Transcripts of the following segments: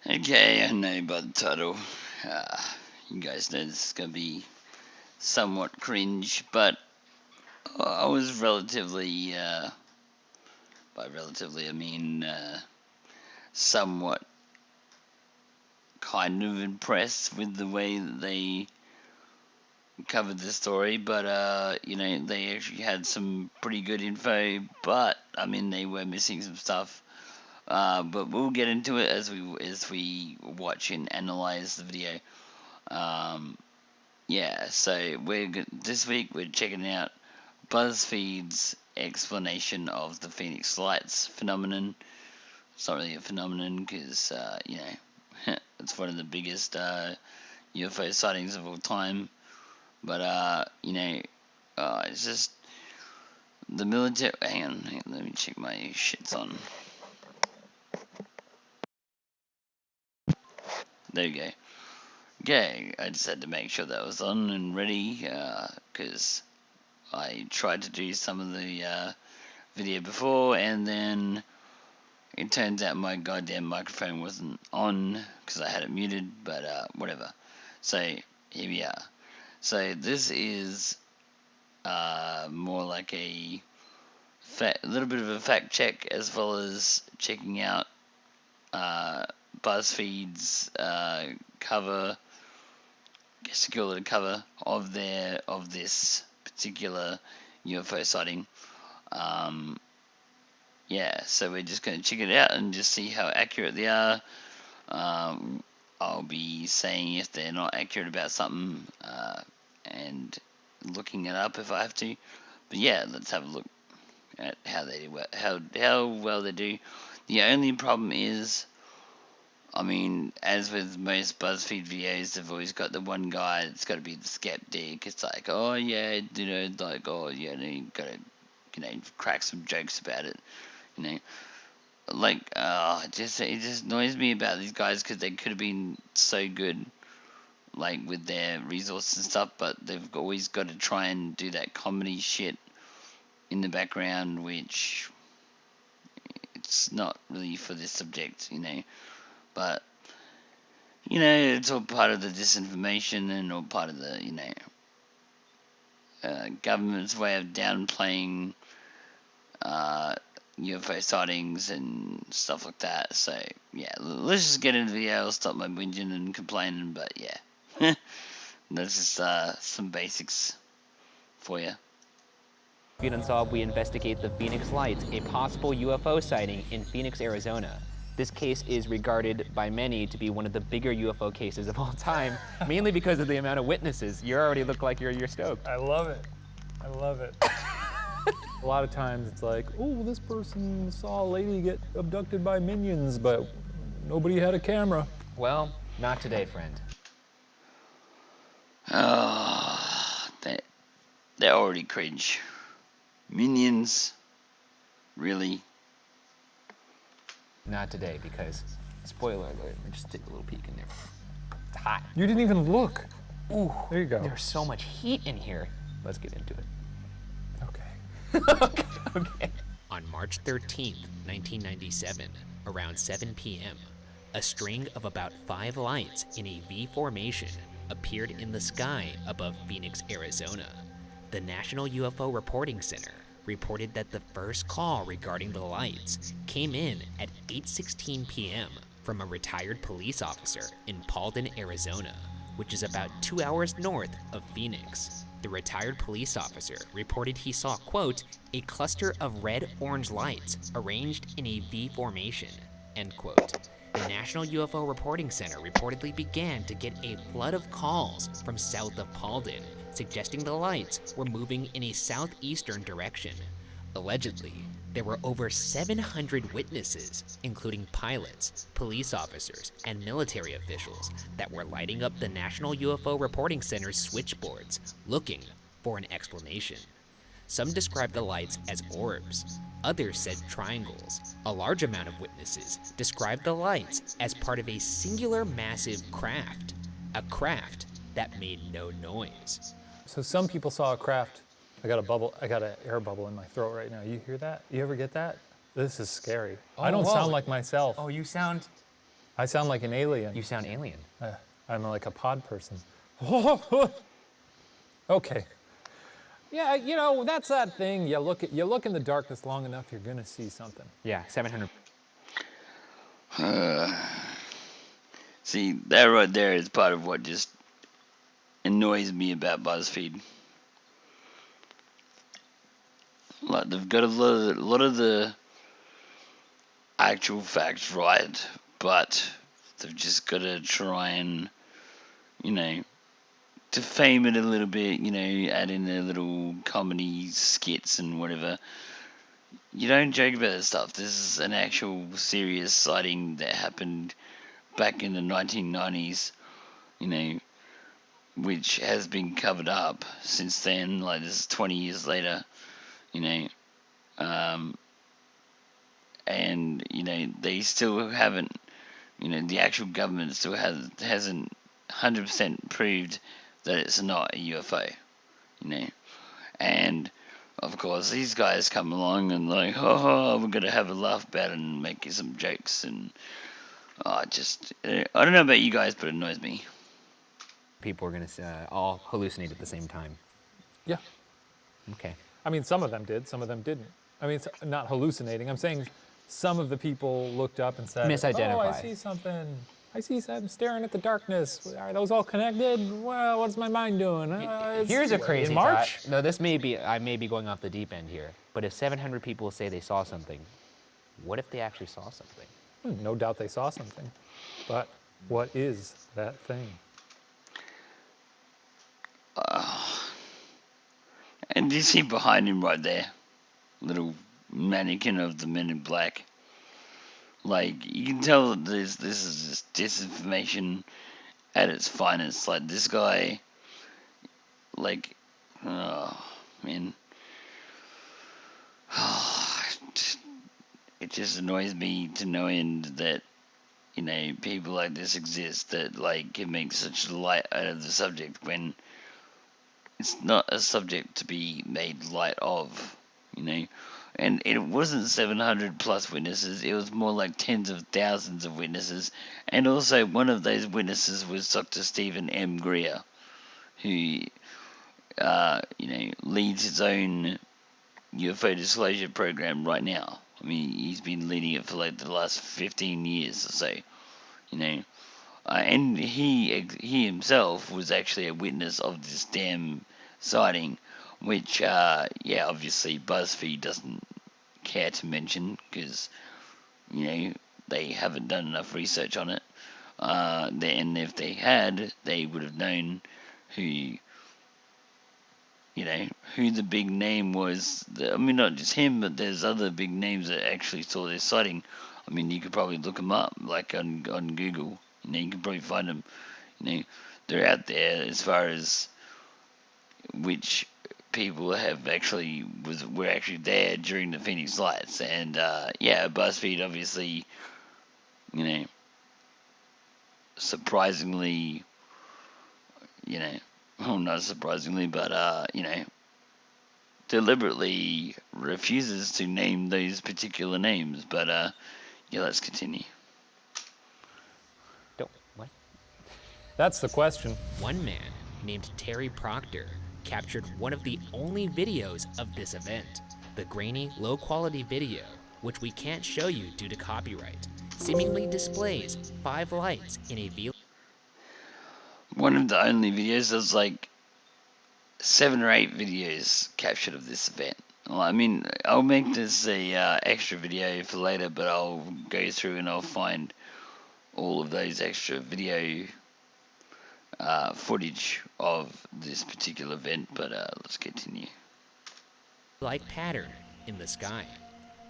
Okay, I know by the title, you guys know this is going to be somewhat cringe, but I was relatively, by relatively I mean somewhat kind of impressed with the way that they covered the story, but they actually had some pretty good info, but I mean they were missing some stuff. But we'll get into it as we watch and analyze the video. So this week we're checking out BuzzFeed's explanation of the Phoenix Lights phenomenon. It's not really a phenomenon because it's one of the biggest UFO sightings of all time. But it's just the military. Hang on, let me check my shits on. There you go. Okay, I just had to make sure that was on and ready, because I tried to do some of the video before, and then it turns out my goddamn microphone wasn't on, because I had it muted, but whatever. So, here we are. So, this is more like a little bit of a fact check, as well as checking out BuzzFeed's cover, I guess you call it a cover of this particular UFO sighting. So we're just going to check it out and just see how accurate they are. I'll be saying if they're not accurate about something and looking it up if I have to. But yeah, let's have a look at how they do, how well they do. The only problem is, I mean, as with most BuzzFeed videos, they've always got the one guy that's got to be the skeptic. It's like, oh yeah, you gotta, crack some jokes about it, it just annoys me about these guys because they could have been so good, like with their resources and stuff, but they've always got to try and do that comedy shit in the background, which it's not really for this subject, But, it's all part of the disinformation and all part of the, government's way of downplaying UFO sightings and stuff like that. So, yeah, let's just get into the video. I'll stop my whinging and complaining, but yeah. That's just some basics for you. Unsolved, we investigate the Phoenix Lights, a possible UFO sighting in Phoenix, Arizona. This case is regarded by many to be one of the bigger UFO cases of all time, mainly because of the amount of witnesses. You already look like you're stoked. I love it. I love it. A lot of times it's like, oh, this person saw a lady get abducted by minions, but nobody had a camera. Well, not today, friend. Oh, they're already cringe. Minions? Really? Not today, because, spoiler alert, let me just take a little peek in there. It's hot. You didn't even look. Ooh, there you go. There's so much heat in here. Let's get into it. Okay. Okay. On March 13th, 1997, around 7 p.m., a string of about 5 lights in a V formation appeared in the sky above Phoenix, Arizona. The National UFO Reporting Center reported that the first call regarding the lights came in at 8:16 p.m. from a retired police officer in Paulden, Arizona, which is about 2 hours north of Phoenix. The retired police officer reported he saw, quote, a cluster of red-orange lights arranged in a V formation, end quote. The National UFO Reporting Center reportedly began to get a flood of calls from south of Paulden, suggesting the lights were moving in a southeastern direction. Allegedly, there were over 700 witnesses, including pilots, police officers, and military officials that were lighting up the National UFO Reporting Center's switchboards, looking for an explanation. Some described the lights as orbs. Others said triangles. A large amount of witnesses described the lights as part of a singular massive craft, a craft that made no noise. So some people saw a craft. I got an air bubble in my throat right now. You hear that? You ever get that? This is scary. I don't sound like myself. Oh, you sound I sound like an alien. You sound alien. I'm like a pod person. Okay. Yeah, you know, that's that thing. You look in the darkness long enough, you're gonna see something. Yeah, 700. See, that right there is part of what just annoys me about BuzzFeed. Like, they've got a lot of the actual facts right, but they've just got to try and, you know, defame it a little bit, you know, add in their little comedy skits and whatever. You don't joke about this stuff. This is an actual serious sighting that happened back in the 1990s, you know, which has been covered up since then. Like, this is 20 years later, you know, and, you know, they still haven't, you know, the actual government still hasn't 100% proved that it's not a UFO, you know. And of course these guys come along and like, oh, we're gonna have a laugh about it and make some jokes, and I don't know about you guys, but it annoys me. People are going to all hallucinate at the same time. Yeah. Okay. I mean, some of them did, some of them didn't. I mean, it's not hallucinating. I'm saying some of the people looked up and said, Misidentified. oh, I see something. I see something staring at the darkness. Are those all connected? Well, what's my mind doing? Here's a crazy in March? thought. No, this may be, I may be going off the deep end here, but if 700 people say they saw something, what if they actually saw something? No doubt they saw something. But what is that thing? And do you see behind him right there, little mannequin of the Men in Black? Like, you can tell that this is just disinformation at its finest. Like, this guy, like, oh, man. It just annoys me to no end that, you know, people like this exist that, like, can make such light out of the subject when it's not a subject to be made light of, you know. And it wasn't 700 plus witnesses, it was more like tens of thousands of witnesses. And also, one of those witnesses was Dr. Stephen M. Greer, who, you know, leads his own UFO disclosure program right now. I mean, he's been leading it for like the last 15 years or so, you know. And he himself was actually a witness of this damn sighting, which, yeah, obviously BuzzFeed doesn't care to mention because, you know, they haven't done enough research on it. And if they had, they would have known who, you know, who the big name was. I mean, not just him, but there's other big names that actually saw this sighting. I mean, you could probably look them up, like on Google. You know, you can probably find them. You know, they're out there as far as which people have actually were actually there during the Phoenix Lights. And yeah, BuzzFeed obviously, you know, surprisingly, you know, well, not surprisingly, but you know, deliberately refuses to name those particular names. But yeah, let's continue. What? That's the question. One man named Terry Proctor captured one of the only videos of this event. The grainy, low-quality video, which we can't show you due to copyright, seemingly displays 5 lights in a V. One of the only videos. There's like 7 or 8 videos captured of this event. Well, I mean, I'll make this a extra video for later, but I'll go through and I'll find all of those extra video footage of this particular event. But let's continue. Light pattern in the sky.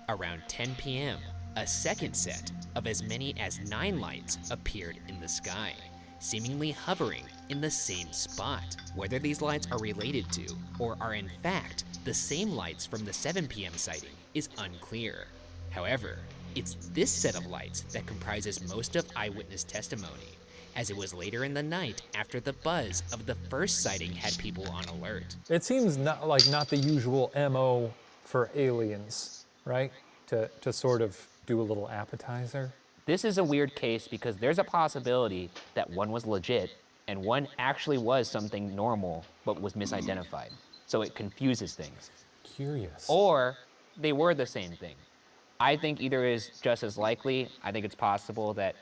Around 10 p.m., a second set of as many as 9 lights appeared in the sky, seemingly hovering in the same spot. Whether these lights are related to, or are in fact the same lights from the 7 p.m. sighting, is unclear. However, it's this set of lights that comprises most of eyewitness testimony, as it was later in the night after the buzz of the first sighting had people on alert. It seems not the usual MO for aliens, right? To sort of do a little appetizer. This is a weird case because there's a possibility that one was legit and one actually was something normal but was misidentified. So it confuses things. Curious. Or they were the same thing. I think either is just as likely. I think it's possible that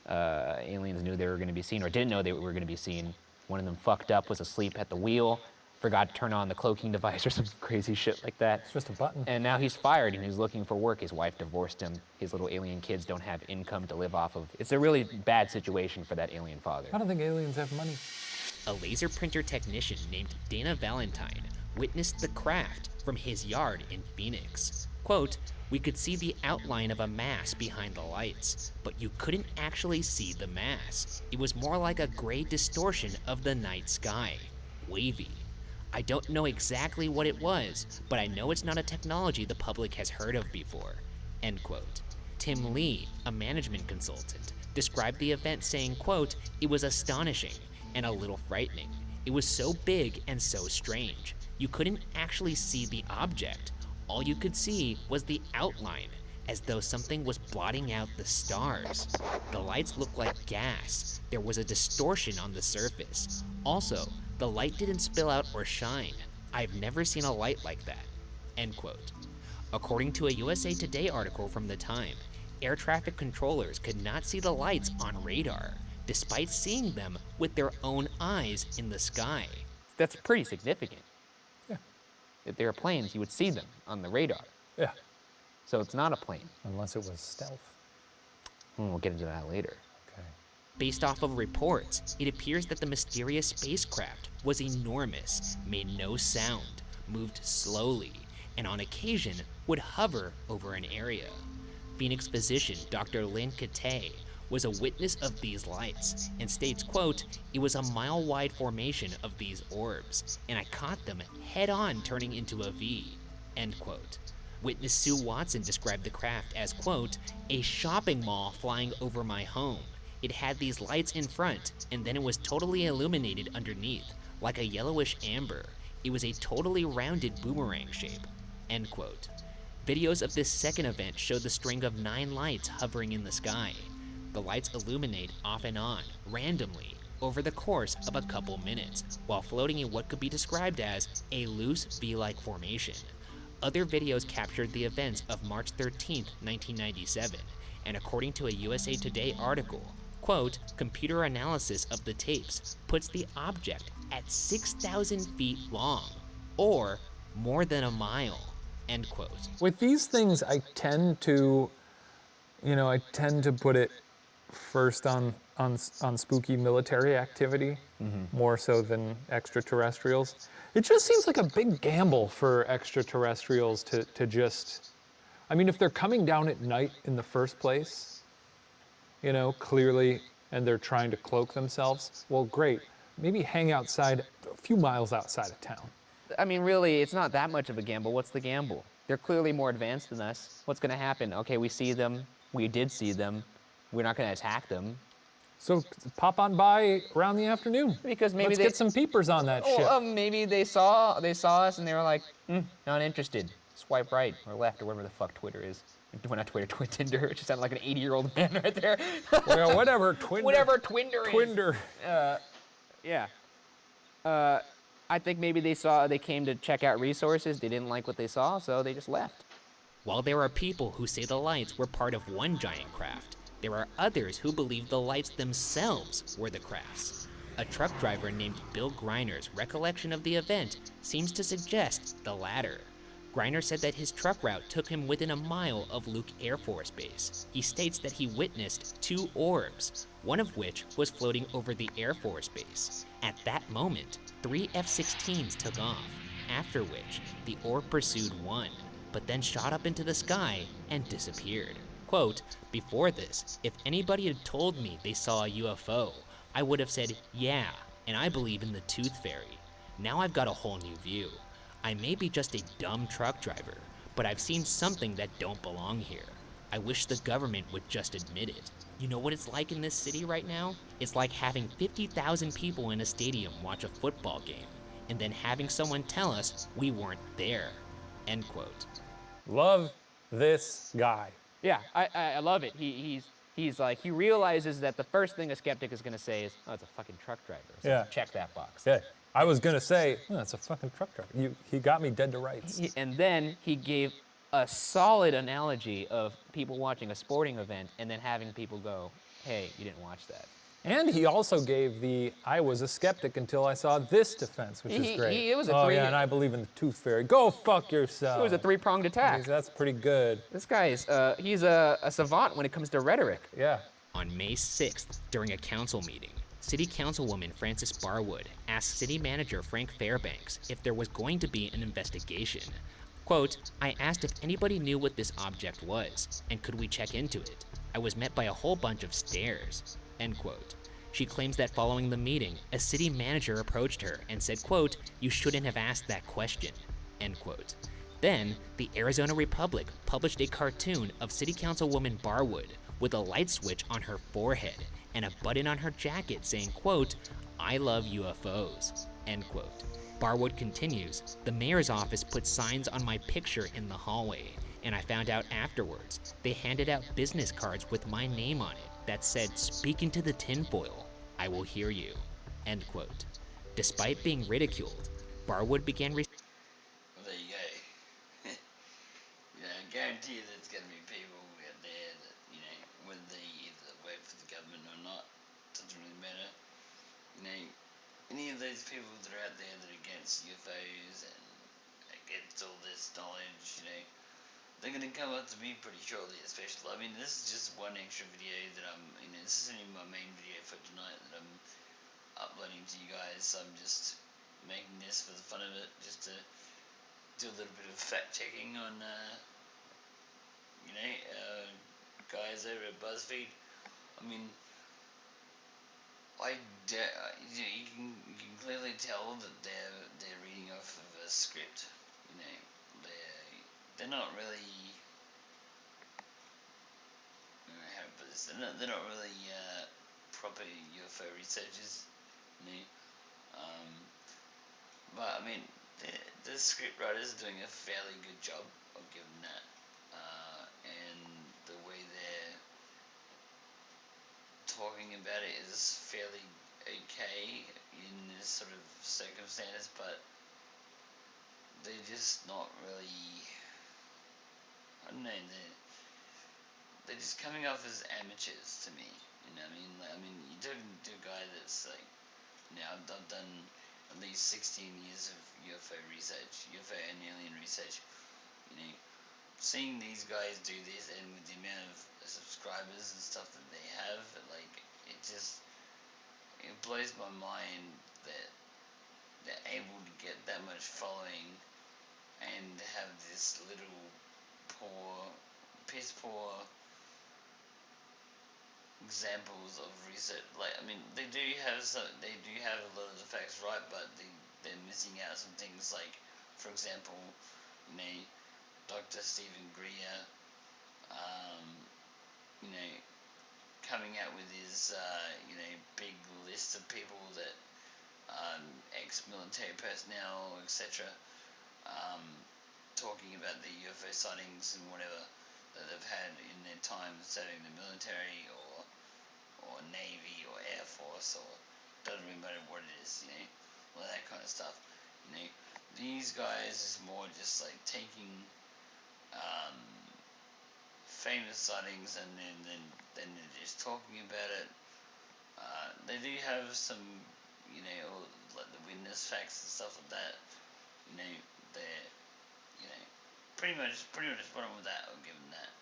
aliens knew they were going to be seen or didn't know they were going to be seen. One of them fucked up, was asleep at the wheel, forgot to turn on the cloaking device or some crazy shit like that. It's just a button. And now he's fired and he's looking for work. His wife divorced him. His little alien kids don't have income to live off of. It's a really bad situation for that alien father. I don't think aliens have money. A laser printer technician named Dana Valentine witnessed the craft from his yard in Phoenix. Quote, "We could see the outline of a mass behind the lights, but you couldn't actually see the mass. It was more like a gray distortion of the night sky, wavy. I don't know exactly what it was, but I know it's not a technology the public has heard of before." End quote. Tim Lee, a management consultant, described the event saying, quote, "It was astonishing and a little frightening. It was so big and so strange. You couldn't actually see the object. All you could see was the outline, as though something was blotting out the stars. The lights looked like gas. There was a distortion on the surface. Also, the light didn't spill out or shine. I've never seen a light like that." End quote. According to a USA Today article from the time, air traffic controllers could not see the lights on radar, despite seeing them with their own eyes in the sky. That's pretty significant. Yeah. If they were planes, you would see them on the radar. Yeah. So it's not a plane. Unless it was stealth. We'll get into that later. Okay. Based off of reports, it appears that the mysterious spacecraft was enormous, made no sound, moved slowly, and on occasion would hover over an area. Phoenix physician Dr. Lynn Katay was a witness of these lights and states, quote, "It was a mile-wide formation of these orbs, and I caught them head-on turning into a V," end quote. Witness Sue Watson described the craft as, quote, "A shopping mall flying over my home. It had these lights in front, and then it was totally illuminated underneath, like a yellowish amber. It was a totally rounded boomerang shape," end quote. Videos of this second event show the string of 9 lights hovering in the sky. The lights illuminate off and on, randomly, over the course of a couple minutes, while floating in what could be described as a loose V-like formation. Other videos captured the events of March 13th, 1997, and according to a USA Today article, quote, "Computer analysis of the tapes puts the object at 6,000 feet long, or more than a mile," end quote. With these things, I tend to put it first on spooky military activity, more so than extraterrestrials. It just seems like a big gamble for extraterrestrials to just, I mean, if they're coming down at night in the first place, clearly, and they're trying to cloak themselves, well, great. Maybe hang outside, a few miles outside of town. I mean, really, it's not that much of a gamble. What's the gamble? They're clearly more advanced than us. What's gonna happen? Okay, we see them. We did see them. We're not gonna attack them. So pop on by around the afternoon. Because maybe Let's get some peepers on that ship. Maybe they saw us and they were like, not interested. Swipe right or left or whatever the fuck Twitter is. Well, not Twitter, Tinder. It just sounded like an 80-year-old man right there. Well, whatever, Twinder. Whatever Twinder is. Twinder. Yeah. I think maybe they came to check out resources. They didn't like what they saw, so they just left. While there are people who say the lights were part of one giant craft, there are others who believe the lights themselves were the crafts. A truck driver named Bill Griner's recollection of the event seems to suggest the latter. Griner said that his truck route took him within a mile of Luke Air Force Base. He states that he witnessed 2 orbs, one of which was floating over the Air Force Base. At that moment, 3 F-16s took off, after which the orb pursued one, but then shot up into the sky and disappeared. Quote, "Before this, if anybody had told me they saw a UFO, I would have said, yeah, and I believe in the Tooth Fairy. Now I've got a whole new view. I may be just a dumb truck driver, but I've seen something that don't belong here. I wish the government would just admit it. You know what it's like in this city right now? It's like having 50,000 people in a stadium watch a football game, and then having someone tell us we weren't there." End quote. Love this guy. Yeah, I love it. He's He's like, he realizes that the first thing a skeptic is going to say is, oh, it's a fucking truck driver. So Yeah. check that box. Yeah. I was gonna say, oh, that's a fucking truck driver. He got me dead to rights. And then he gave a solid analogy of people watching a sporting event and then having people go, hey, you didn't watch that. And he also gave the I was a skeptic until I saw this defense, which is great. It was a oh three, yeah, and I believe in the tooth fairy. Go fuck yourself. It was a three-pronged attack. That's pretty good. This guy is, he's a savant when it comes to rhetoric. Yeah. On May 6th, during a council meeting, City Councilwoman Frances Barwood asked City Manager Frank Fairbanks if there was going to be an investigation. Quote, I asked if anybody knew what this object was, and could we check into it. I was met by a whole bunch of stares, end quote. She claims that following the meeting, a city manager approached her and said, quote, you shouldn't have asked that question, end quote. Then, the Arizona Republic published a cartoon of City Councilwoman Barwood with a light switch on her forehead and a button on her jacket saying, quote, I love UFOs, end quote. Barwood continues, the mayor's office put signs on my picture in the hallway, and I found out afterwards they handed out business cards with my name on it that said, speak into the tinfoil, I will hear you, end quote. Despite being ridiculed, Barwood began Well, there you go. I guarantee there's going to be people out there that, whether they either work for the government or not, doesn't really matter. Any of those people that are out there that are against UFOs and against all this knowledge, they're going to come up to me pretty shortly, especially. I mean, this is just one extra video that this isn't even my main video for tonight that I'm uploading to you guys, so I'm just making this for the fun of it, just to do a little bit of fact checking on, guys over at Buzzfeed. I mean, you can clearly tell that they're reading off of a script. They're not really. I don't know how to put this. They're not really proper UFO researchers. But I mean, the script writers are doing a fairly good job of giving that, and the way they're talking about it is fairly okay in this sort of circumstance, but they're just not really. I don't know. They're just coming off as amateurs to me. I mean, you're talking to a guy that's like, I've done at least 16 years of UFO research, UFO and alien research. Seeing these guys do this, and with the amount of subscribers and stuff that they have, it blows my mind that they're able to get that much following and have this little piss poor examples of research. They do have a lot of the facts right, but they're missing out some things, like, for example, Dr. Stephen Griner, coming out with his, big list of people that, ex-military personnel, etc., talking about the UFO sightings and whatever that they've had in their time serving the military or Navy or Air Force, or doesn't really matter what it is, all that kind of stuff. These guys is more just like taking famous sightings and then they're just talking about it. They do have some, like the witness facts and stuff like that. They're, pretty much spot on with that. I'll give them that.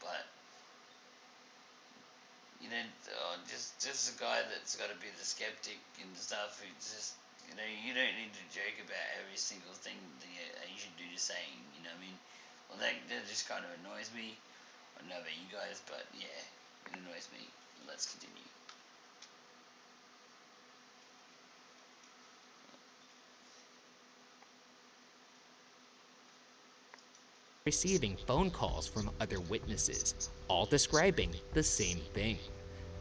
But just a guy that's got to be the skeptic and stuff who just, you don't need to joke about every single thing the Asian dude is saying. Well, that just kind of annoys me. I don't know about you guys, but yeah, it annoys me. Let's continue. receiving phone calls from other witnesses, all describing the same thing.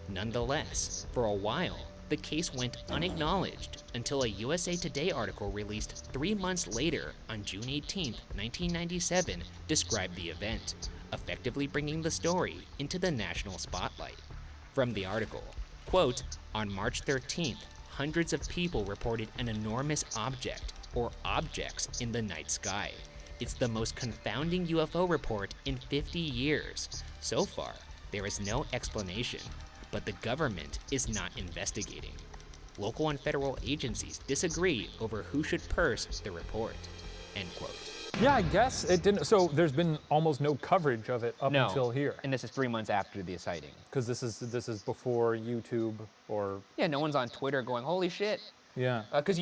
Nonetheless, for a while, the case went unacknowledged until a USA Today article released 3 months later on June 18, 1997, described the event. effectively bringing the story into the national spotlight. From the article, quote, on March 13th, hundreds of people reported an enormous object or objects in the night sky. It's the most confounding UFO report in 50 years. So far, there is no explanation, but the government is not investigating. Local and federal agencies disagree over who should purse the report, end quote. Yeah, I guess it didn't. So there's been almost no coverage of it up until here. And this is 3 months after the sighting. Because this is before YouTube or. Yeah, no one's on Twitter going, holy shit. Yeah. Because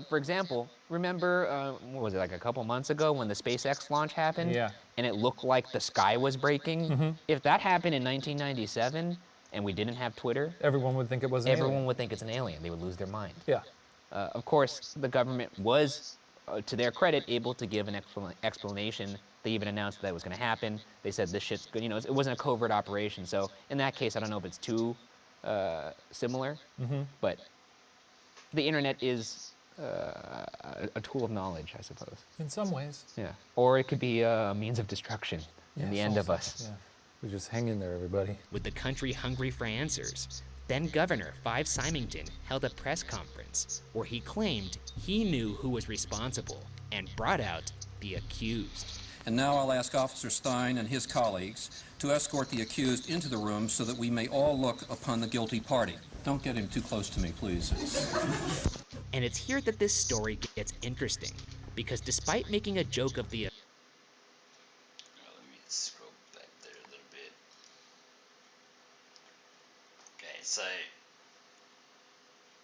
for example, remember, what was it, like a couple months ago when the SpaceX launch happened? Yeah. And it looked like the sky was breaking? Mm-hmm. If that happened in 1997 and we didn't have Twitter, Everyone would think it was an everyone alien. would think it's an alien. They would lose their mind. Yeah. Of course, the government was, to their credit, able to give an explanation. They even announced that it was going to happen. They said this shit's good. It wasn't a covert operation. So in that case, I don't know if it's too similar, but the internet is a tool of knowledge, I suppose. In some ways. Yeah. Or it could be a means of destruction in the end of us. Yeah. We just hang in there, everybody. With the country hungry for answers, then Governor Simonton held a press conference where he claimed he knew who was responsible and brought out the accused. And now I'll ask Officer Stein and his colleagues to escort the accused into the room so that we may all look upon the guilty party. Don't get him too close to me, please. And it's here that this story gets interesting, because despite making a joke of the... Let me scroll back there a little bit. Okay, so,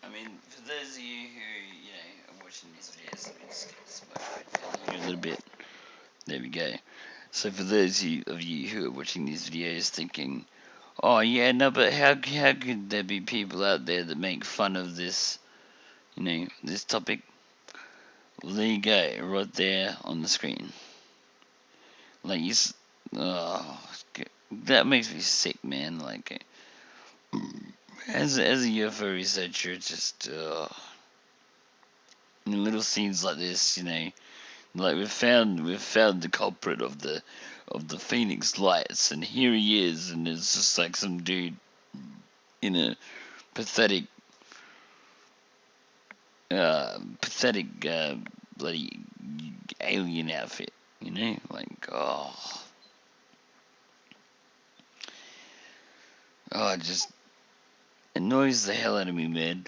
I mean, for those of you who, are watching these videos, let me just get this microphone down here a little bit. There we go. So for those of you who are watching these videos thinking, oh yeah, no, but how could there be people out there that make fun of this, this topic? Well, there you go, right there on the screen. Like, that makes me sick, man. Like, as a UFO researcher, just little scenes like this, like we've found the culprit of the Phoenix lights, and here he is, and it's just like some dude in a pathetic bloody alien outfit, like it just annoys the hell out of me, man.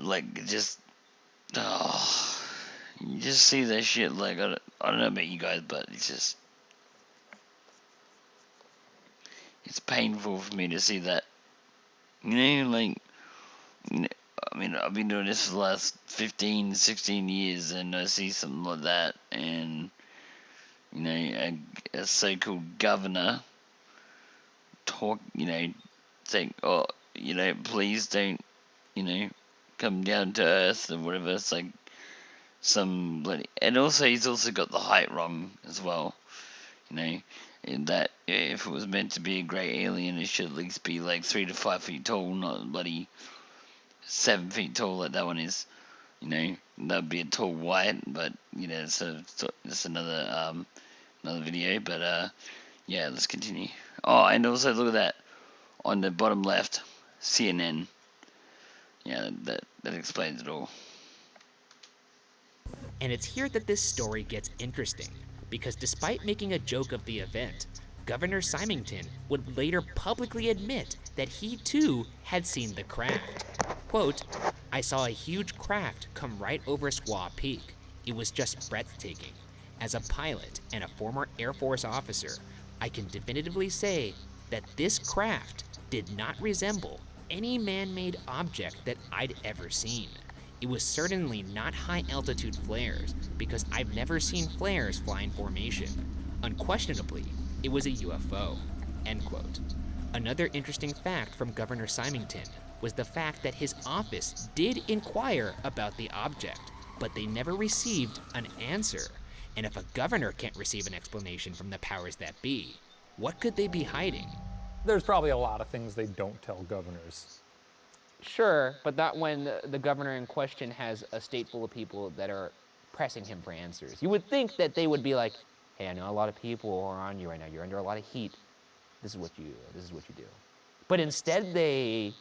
Like, just you just see that shit. Like, I don't know about you guys, but it's painful for me to see that. I mean, I've been doing this for the last 15, 16 years, and I see something like that, and a so-called governor talk, saying, oh, please don't, come down to earth or whatever. It's like some bloody, and also he's also got the height wrong as well, in that if it was meant to be a great alien, it should at least be like 3 to 5 feet tall, not bloody 7 feet tall like that one is. That'd be a tall white, but so that's another video. But yeah, let's continue. Oh, and also look at that on the bottom left, CNN. Yeah, that explains it all. And it's here that this story gets interesting, because despite making a joke of the event, Governor Simonton would later publicly admit that he too had seen the craft. Quote, I saw a huge craft come right over Squaw Peak. It was just breathtaking. As a pilot and a former Air Force officer, I can definitively say that this craft did not resemble any man-made object that I'd ever seen. It was certainly not high-altitude flares, because I've never seen flares fly in formation. Unquestionably, it was a UFO, end quote. Another interesting fact from Governor Simonton was the fact that his office did inquire about the object, but they never received an answer. And if a governor can't receive an explanation from the powers that be, what could they be hiding? There's probably a lot of things they don't tell governors. Sure, but not when the governor in question has a state full of people that are pressing him for answers. You would think that they would be like, hey, I know a lot of people are on you right now. You're under a lot of heat. This is what you do. But instead they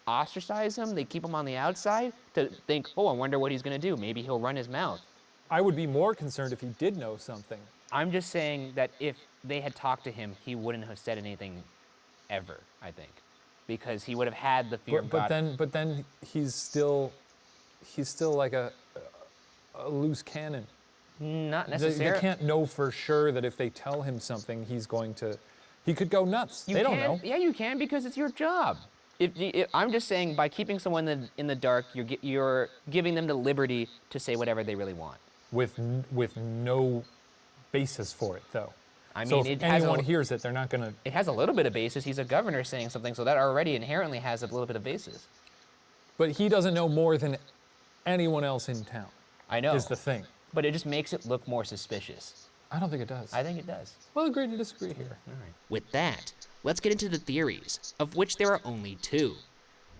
ostracize him. They keep him on the outside to think, oh, I wonder what he's going to do. Maybe he'll run his mouth. I would be more concerned if he did know something. I'm just saying that if they had talked to him, he wouldn't have said anything ever, I think. Because he would have had the fear of God. But then he's still like a loose cannon. Not They necessarily. can't know for sure that if they tell him something, he could go nuts. They don't know. Yeah, you can, because it's your job. I'm just saying, by keeping someone in the dark, you're giving them the liberty to say whatever they really want. With no basis for it, though. I mean, so it if has anyone hears it, they're not going to... It has a little bit of basis. He's a governor saying something, so that already inherently has a little bit of basis. But he doesn't know more than anyone else in town. I know. Is the thing. But it just makes it look more suspicious. I don't think it does. I think it does. We'll agree to disagree here. All right. With that, let's get into the theories, of which there are only two.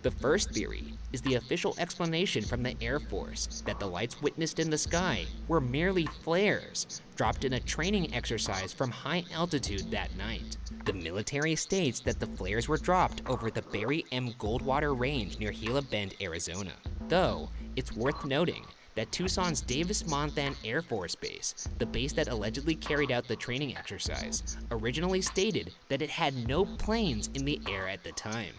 The first theory is the official explanation from the Air Force that the lights witnessed in the sky were merely flares dropped in a training exercise from high altitude that night. The military states that the flares were dropped over the Barry M. Goldwater Range near Gila Bend, Arizona. Though, it's worth noting that Tucson's Davis-Monthan Air Force Base, the base that allegedly carried out the training exercise, originally stated that it had no planes in the air at the time.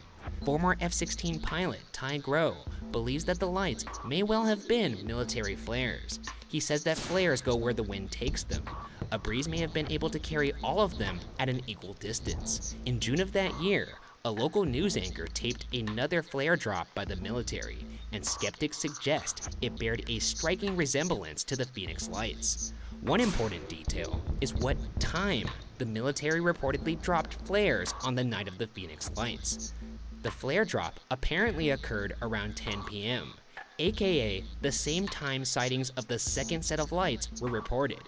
Former F-16 pilot Ty Groh believes that the lights may well have been military flares. He says that flares go where the wind takes them. A breeze may have been able to carry all of them at an equal distance. In June of that year, a local news anchor taped another flare drop by the military, and skeptics suggest it bared a striking resemblance to the Phoenix lights. One important detail is what time the military reportedly dropped flares on the night of the Phoenix lights. The flare drop apparently occurred around 10 p.m., aka the same time sightings of the second set of lights were reported.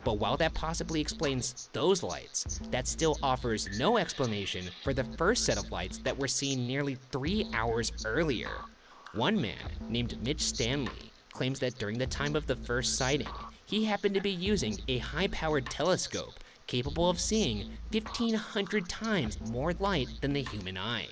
But while that possibly explains those lights, that still offers no explanation for the first set of lights that were seen nearly 3 hours earlier. One man, named Mitch Stanley, claims that during the time of the first sighting, he happened to be using a high-powered telescope capable of seeing 1,500 times more light than the human eye.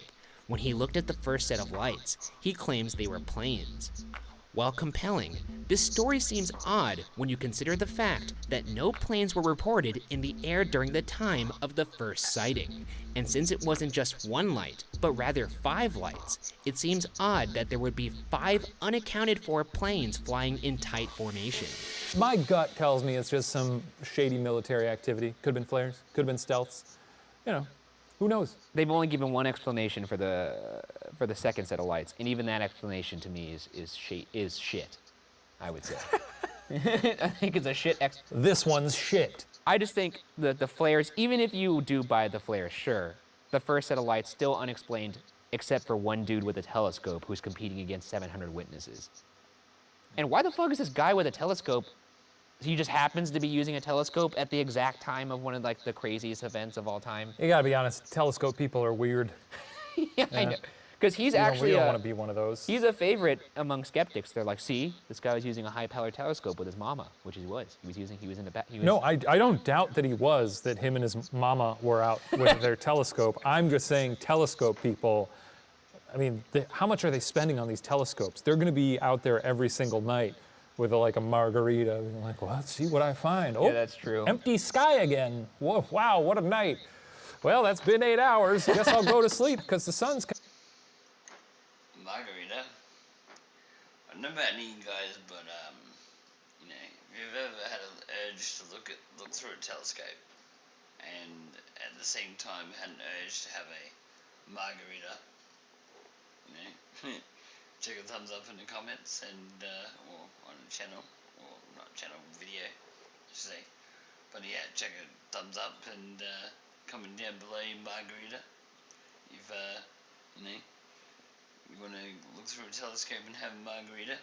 When he looked at the first set of lights, he claims they were planes. While compelling, this story seems odd when you consider the fact that no planes were reported in the air during the time of the first sighting. And since it wasn't just one light, but rather 5 lights, it seems odd that there would be 5 unaccounted for planes flying in tight formation. My gut tells me it's just some shady military activity. Could have been flares, could have been stealths. You know, who knows? They've only given one explanation for the second set of lights, and even that explanation to me is shit, I would say. I think it's a shit This one's shit. I just think that the flares, even if you do buy the flares, sure, the first set of lights still unexplained, except for one dude with a telescope who's competing against 700 witnesses. And why the fuck is this guy with a telescope? He just happens to be using a telescope at the exact time of one of like the craziest events of all time. You gotta be honest, telescope people are weird. Yeah, I know. Because he's We actually don't want to be one of those. he's a favorite among skeptics. They're like, see, this guy was using a high-powered telescope with his mama, which he was. He was in the back. No, I don't doubt that that him and his mama were out with their telescope. I'm just saying telescope people, I mean, how much are they spending on these telescopes? They're gonna be out there every single night with a margarita, and like, well, let's see what I find. Oh, Yeah, that's true. Empty sky again. Whoa, wow, what a night. Well, that's been 8 hours. Guess I'll go to sleep because the sun's Margarita. I don't know about any of you guys, but you know, if you've ever had an urge to look through a telescope, and at the same time had an urge to have a margarita, you know, check a thumbs up in the comments and or on the channel, or not channel, video, I should say. But yeah, check a thumbs up and comment down below your margarita. If you know, you want to look through a telescope and have a margarita.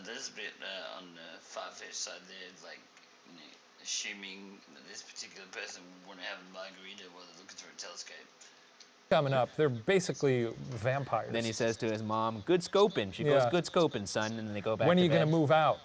There's a bit on the far-fetched side there, like, you know, assuming that this particular person would want to have a margarita while they're looking through a telescope. coming up. They're basically vampires. Then he says to his mom, "Good scoping." She goes, "Good scoping, son," and then they go back to bed. When are you going to move out?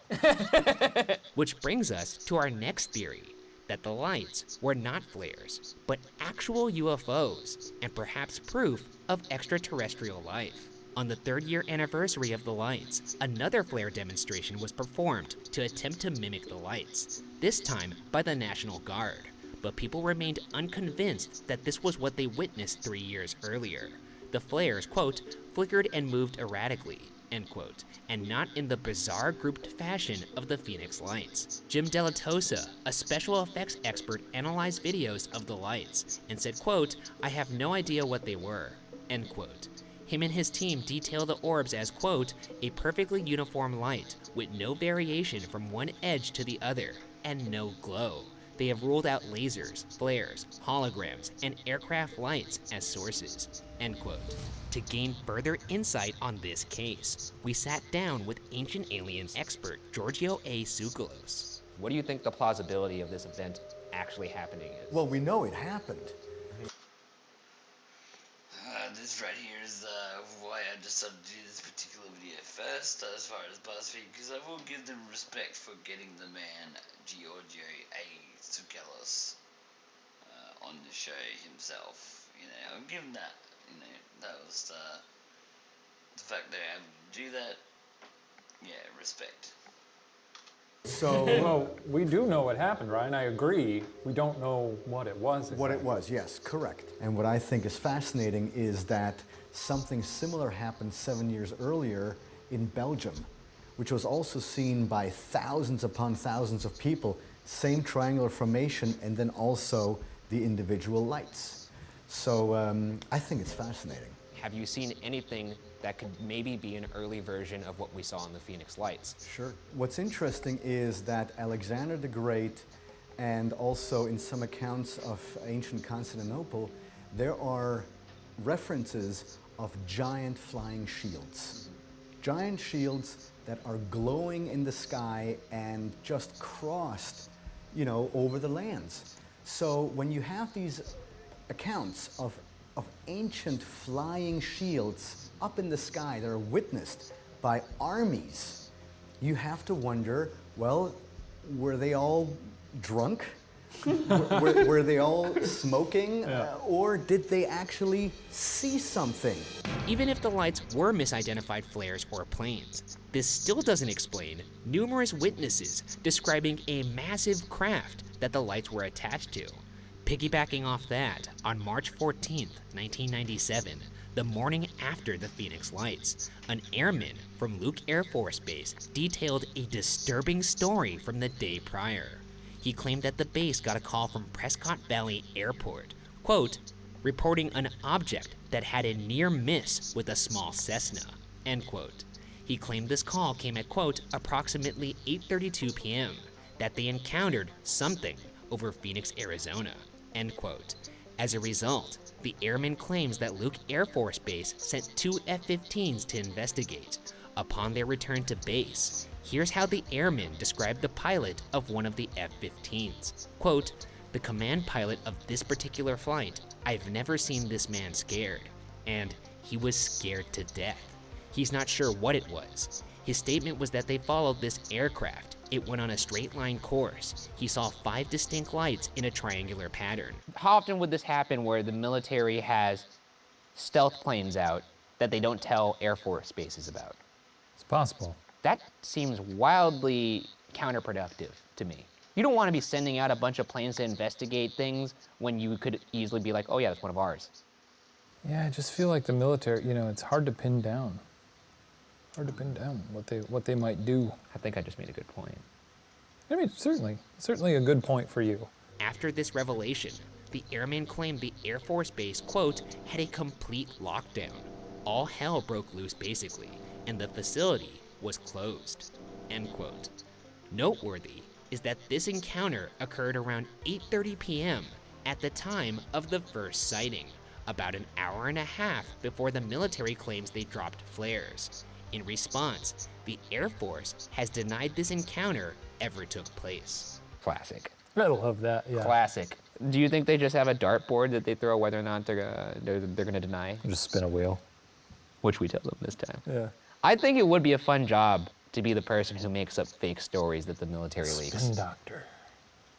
Which brings us to our next theory, that the lights were not flares, but actual UFOs, and perhaps proof of extraterrestrial life. On the 3rd-year anniversary of the lights, another flare demonstration was performed to attempt to mimic the lights, this time by the National Guard. But people remained unconvinced that this was what they witnessed 3 years earlier. The flares, quote, flickered and moved erratically, end quote, and not in the bizarre grouped fashion of the Pheonix lights. Jim Delatosa, a special effects expert, analyzed videos of the lights and said, quote, "I have no idea what they were," end quote. Him and his team detail the orbs as, quote, "a perfectly uniform light with no variation from one edge to the other and no glow." They have ruled out lasers, flares, holograms, and aircraft lights as sources, end quote. To gain further insight on this case, we sat down with ancient aliens expert Giorgio A. Tsoukalos. What do you think the plausibility of this event actually happening is? Well, we know it happened. This right here is why I decided to do this particular video first, as far as Buzzfeed, because I will give them respect for getting the man Giorgio A. Tsoukalos on the show himself. You know, I'll give him that. You know, that was the fact that I able to do that. Yeah, respect. So, Well, we do know what happened, Ryan. I agree. We don't know what it was. what it was, yes, correct. And what I think is fascinating is that something similar happened 7 years earlier in Belgium, which was also seen by thousands upon thousands of people, same triangular formation, and then also the individual lights. So I think it's fascinating. Have you seen anything that could maybe be an early version of what we saw in the Pheonix lights? Sure. What's interesting is that Alexander the Great, and also in some accounts of ancient Constantinople, there are references of giant flying shields. Giant shields that are glowing in the sky and just crossed, you know, over the lands. So when you have these accounts of ancient flying shields up in the sky that are witnessed by armies, you have to wonder, well, were they all drunk? were they all smoking? Or did they actually see something? Even if the lights were misidentified flares or planes, this still doesn't explain numerous witnesses describing a massive craft that the lights were attached to. Piggybacking off that, on March 14th, 1997, the morning after the Pheonix lights, an airman from Luke Air Force Base detailed a disturbing story from the day prior. He claimed that the base got a call from Prescott Valley Airport, quote, reporting an object that had a near miss with a small Cessna, end quote. He claimed this call came at, quote, approximately 8:32 p.m., that they encountered something over Phoenix, Arizona, end quote. As a result, the airman claims that Luke Air Force Base sent 2 F-15s to investigate. Upon their return to base, here's how the airman described the pilot of one of the F-15s. Quote, "The command pilot of this particular flight, I've never seen this man scared, and he was scared to death. He's not sure what it was. His statement was that they followed this aircraft. It went on a straight line course. He saw 5 distinct lights in a triangular pattern." How often would this happen where the military has stealth planes out that they don't tell Air Force bases about? It's possible. That seems wildly counterproductive to me. You don't want to be sending out a bunch of planes to investigate things when you could easily be like, oh yeah, that's one of ours. Yeah, I just feel like the military, you know, it's hard to pin down. Hard to pin down what they might do. I think I just made a good point. I mean, certainly a good point for you. After this revelation, the airman claimed the Air Force Base, quote, had a complete lockdown. All hell broke loose basically, and the facility was closed, end quote. Noteworthy is that this encounter occurred around 8:30 p.m. at the time of the first sighting, about an hour and a half before the military claims they dropped flares. In response, the Air Force has denied this encounter ever took place. Classic. I love that, yeah. Classic. Do you think they just have a dartboard that they throw whether or not they're going to deny? Just spin a wheel. Which we tell them this time. Yeah. I think it would be a fun job to be the person who makes up fake stories that the military leaks. Spin doctor.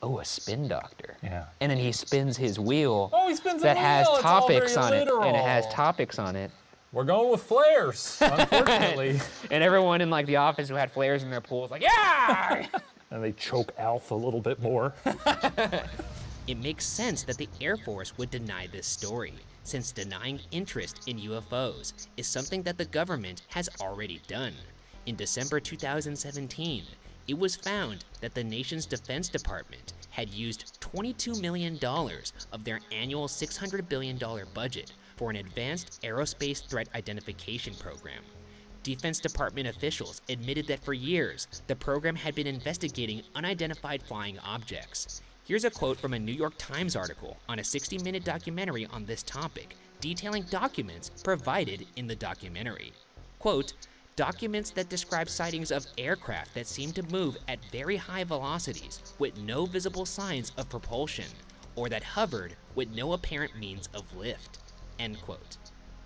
Oh, a spin doctor. Yeah. And then he spins his wheel. Oh, he spins a that wheel. has It's all topics very on it, and it has literal. topics on it. We're going with flares, unfortunately. And everyone in like the office who had flares in their pools, like, yeah! And they choke Alf a little bit more. It makes sense that the Air Force would deny this story, since denying interest in UFOs is something that the government has already done. In December 2017, it was found that the nation's Defense Department had used $22 million of their annual $600 billion budget for an advanced aerospace threat identification program. Defense Department officials admitted that for years, the program had been investigating unidentified flying objects. Here's a quote from a New York Times article on a 60-minute documentary on this topic, detailing documents provided in the documentary. Quote, documents that describe sightings of aircraft that seem to move at very high velocities with no visible signs of propulsion, or that hovered with no apparent means of lift, end quote.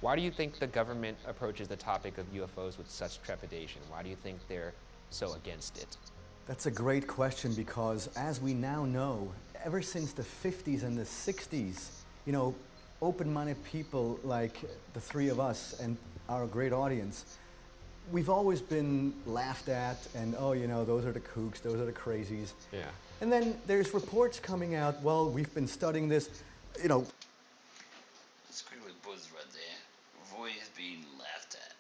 Why do you think the government approaches the topic of UFOs with such trepidation? Why do you think they're so against it? That's a great question because, as we now know, ever since the 50s and the 60s, you know, open-minded people like the three of us and our great audience, we've always been laughed at and, oh, you know, those are the kooks, those are the crazies. Yeah. And then there's reports coming out, well, we've been studying this, you know. It's good with Buzz right there. Void has been laughed at.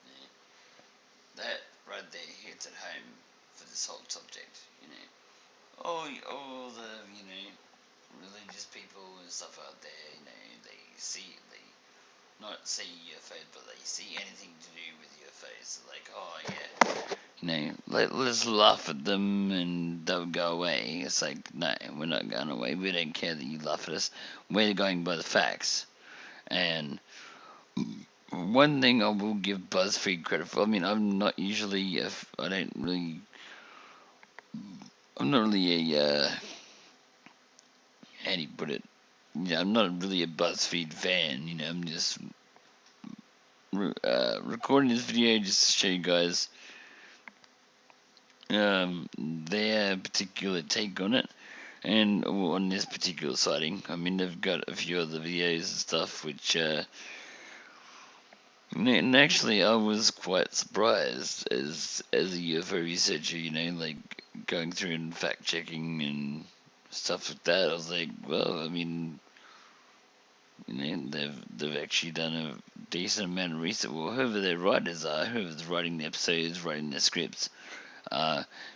Yeah. That right there hits at home for this whole subject, you know. All the, you know, religious people and stuff out there, you know, they not see UFOs, but they see anything to do with UFOs. They're like, oh yeah, you know, let's laugh at them and they'll go away. It's like, no, we're not going away. We don't care that you laugh at us. We're going by the facts. And one thing I will give BuzzFeed credit for, I mean, I'm not really a how do you put it? Yeah, I'm not really a BuzzFeed fan, you know, I'm just recording this video just to show you guys their particular take on it, and on this particular sighting. I mean, they've got a few other videos and stuff which, and actually I was quite surprised as a UFO researcher, you know, like going through and fact checking and stuff like that. I was like, well, I mean, you know, they've actually done a decent amount of research. Well, whoever their writers are, whoever's writing the episodes, writing their scripts,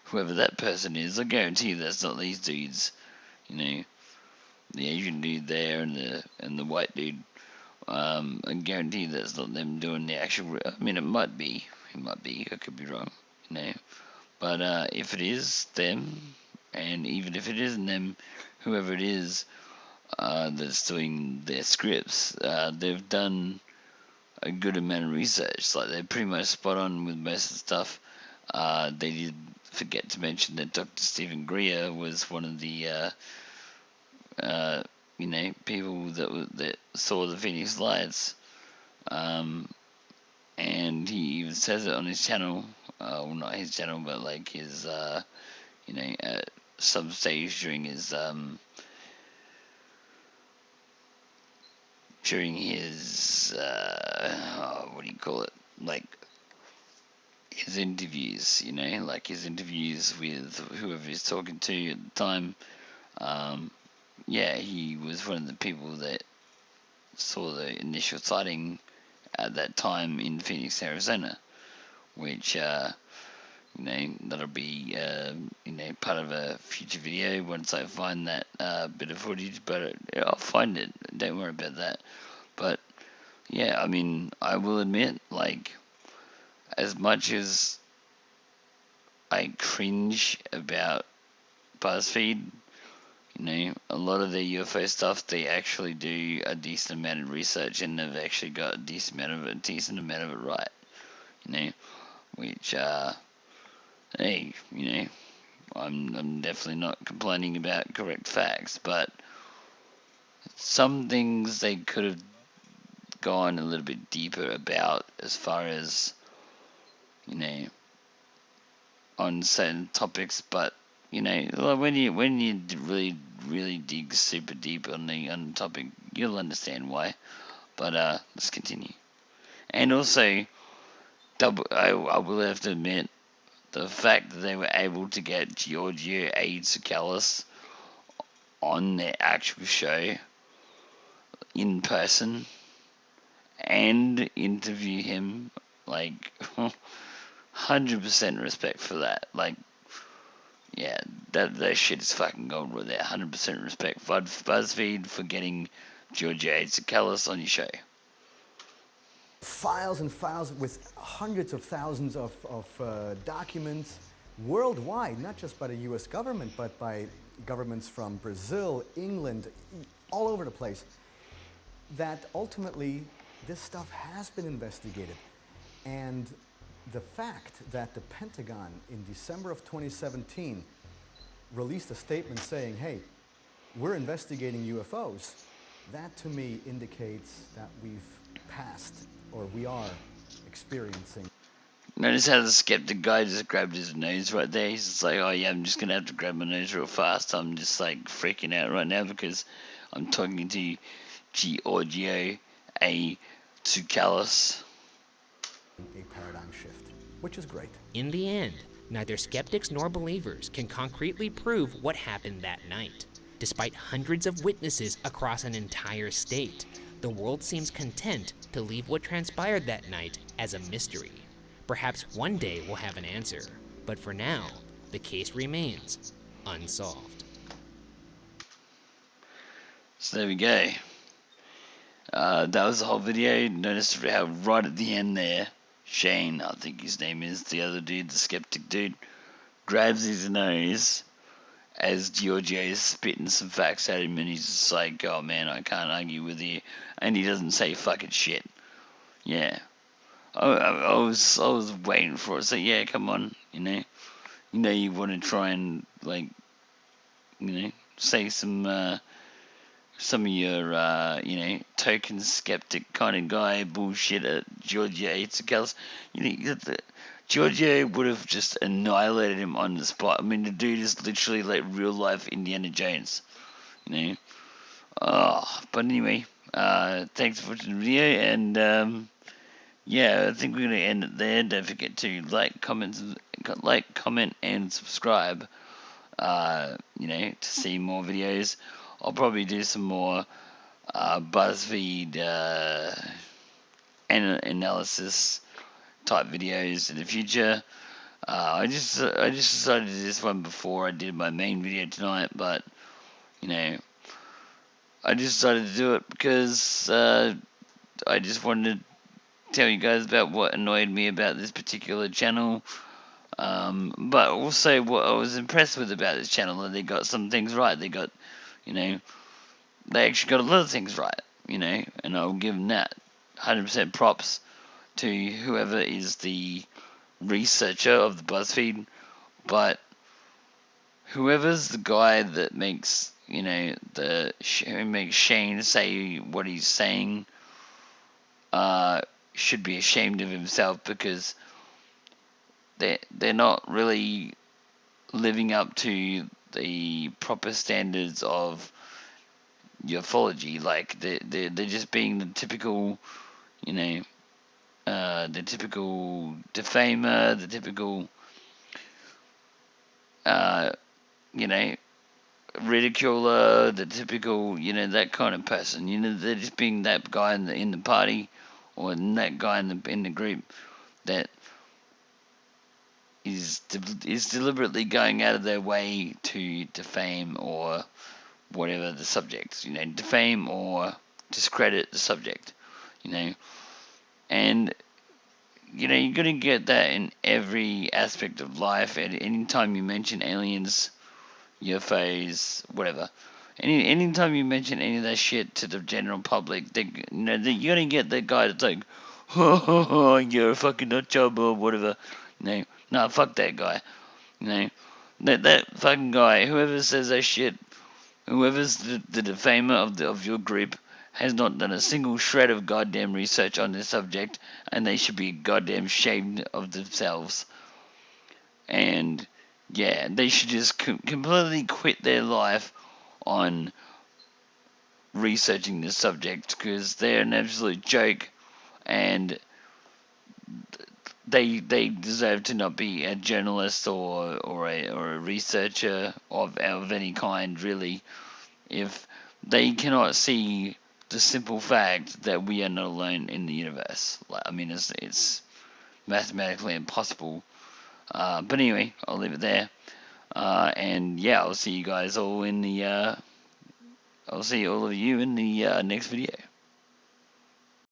whoever that person is, I guarantee that's not these dudes. You know, the Asian dude there and the white dude. I guarantee that's not them doing the actual. I mean, it might be. I could be wrong. You know, but if it is them, and even if it isn't them, whoever it is that's doing their scripts, they've done a good amount of research. Like, they're pretty much spot on with most of the stuff. They did forget to mention that Dr. Stephen Griner was one of the you know, people that saw the Phoenix lights, and he even says it on his channel. Well, not his channel, but like his you know, at some stage during his what do you call it, like his interviews, you know, like his interviews with whoever he's talking to at the time. Yeah, he was one of the people that saw the initial sighting at that time in Phoenix, Arizona, which you know, that'll be you know, part of a future video once I find that bit of footage, but I'll find it, don't worry about that. But yeah, I mean, I will admit, like, as much as I cringe about BuzzFeed, you know, a lot of their UFO stuff, they actually do a decent amount of research, and they've actually got a decent amount of it right, you know, which hey, you know, I'm definitely not complaining about correct facts, but some things they could have gone a little bit deeper about, as far as, on certain topics, but like when you really dig super deep on the topic, you'll understand why. But let's continue. And also, I will have to admit, the fact that they were able to get Giorgio A. Tsoukalos on their actual show in person and interview him, like, 100% respect for that. Like, yeah, that shit is fucking gold right there. 100% respect. BuzzFeed for getting Giorgio A. Tsoukalos on your show. Files and files with hundreds of thousands of documents worldwide, not just by the US government, but by governments from Brazil, England, all over the place, that ultimately this stuff has been investigated. And the fact that the Pentagon in December of 2017 released a statement saying, hey, we're investigating UFOs, that to me indicates that we've passed, or we are experiencing. Notice how the skeptic guy just grabbed his nose right there. He's just like, oh yeah, I'm just going to have to grab my nose real fast. I'm just like freaking out right now because I'm talking to Giorgio A. Tsoukalos. A paradigm shift, which is great. In the end, neither skeptics nor believers can concretely prove what happened that night. Despite hundreds of witnesses across an entire state, the world seems content to leave what transpired that night as a mystery. Perhaps one day we'll have an answer, but for now, the case remains unsolved. So there we go. That was the whole video. Notice how right at the end there, Shane, I think his name is, the other dude, the skeptic dude, grabs his nose as Giorgio is spitting some facts at him, and he's just like, oh man, I can't argue with you. And he doesn't say fucking shit. Yeah. I was waiting for it. So yeah, come on, you want to try and, like, say some of your, token skeptic kind of guy bullshit at Giorgio A. Tsoukalos. Giorgio would have just annihilated him on the spot. I mean, the dude is literally like real life Indiana Jones, but anyway, thanks for watching the video, and yeah, I think we're gonna end it there. Don't forget to like, comment, and subscribe. To see more videos. I'll probably do some more BuzzFeed analysis type videos in the future. I just decided to do this one before I did my main video tonight, but I just decided to do it because I just wanted to tell you guys about what annoyed me about this particular channel, but also what I was impressed with about this channel, that they got some things right. They got, they actually got a lot of things right, and I'll give them that 100% props to whoever is the researcher of the BuzzFeed, but whoever's the guy that makes, makes Shane say what he's saying, should be ashamed of himself, because they're not really living up to the proper standards of ufology. Like they're just being the typical, the typical defamer, the typical, ridiculer, the typical, that kind of person. They're just being that guy in the party, or that guy in the group that is deliberately going out of their way to defame or whatever the subject, defame or discredit the subject, and you're gonna get that in every aspect of life. At any time you mention aliens, UFOs, whatever, anytime you mention any of that shit to the general public, you're gonna get that guy that's like, oh, you're a fucking nut job or whatever. Nah, fuck that guy. That fucking guy, whoever says that shit, Whoever's the defamer of your group has not done a single shred of goddamn research on this subject, and they should be goddamn ashamed of themselves. And yeah, they should just completely quit their life on researching this subject, because they're an absolute joke, and they deserve to not be a journalist or a researcher of any kind, really, if they cannot see the simple fact that we are not alone in the universe. I mean, it's mathematically impossible. But anyway, I'll leave it there. And yeah, I'll see you guys all in the. I'll see all of you in the next video.